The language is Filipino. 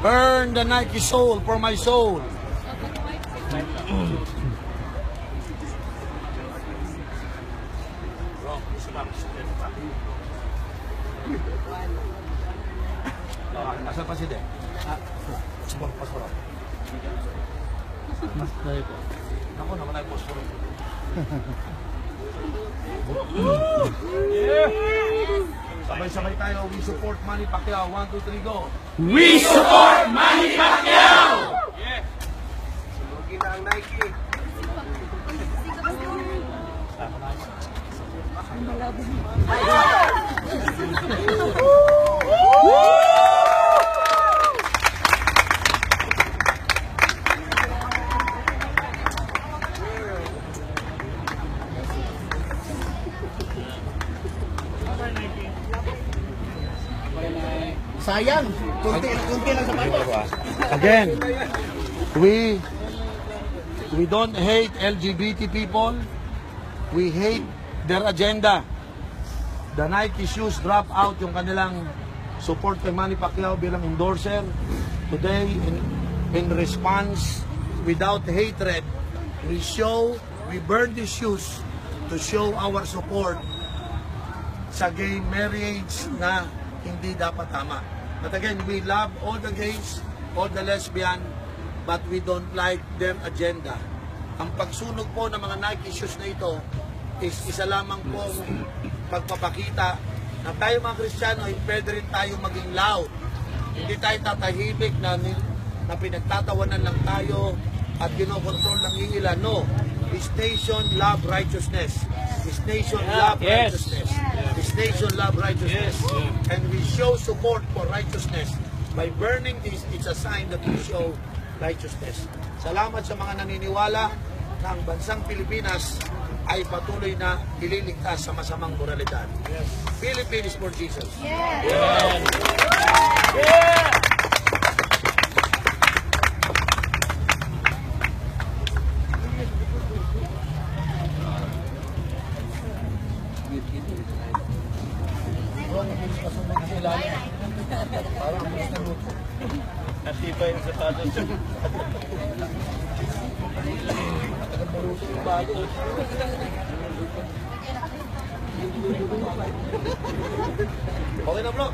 Burn the Nike soul for my soul. Asal pa si De? Pasporo. Ako naman ay pasporo. Sabay-sabay tayo. We support Manny Pacquiao. 1, 2, 3, go. We support Manny Pacquiao! Sulugi na ang Nike. Sayang, kunti lang sa bato. Again, we don't hate LGBT people. We hate their agenda. The Nike shoes drop out yung kanilang support kay Manny Pacquiao bilang endorser. Today, in response, without hatred, we burn these shoes to show our support sa gay marriage na hindi dapat tama. But again, we love all the gays, all the lesbian, but we don't like their agenda. Ang pagsunog po ng mga Nike shoes na ito is isa lamang pong pagpapakita na tayo mga Kristiyano ay pwede rin tayo maging loud. Hindi tayo tatahimik na pinagtatawanan lang tayo at kinokontrol ng ilan. No. This nation love righteousness. This nation love righteousness. This nation love righteousness. And we show support for righteousness. By burning this, it's a sign that we show righteousness. Salamat sa mga naniniwala na ang bansang Pilipinas ay patuloy na ililigtas sa masamang moralidad. Philippines for Jesus. Natipa yung sapatos. Okay na bro.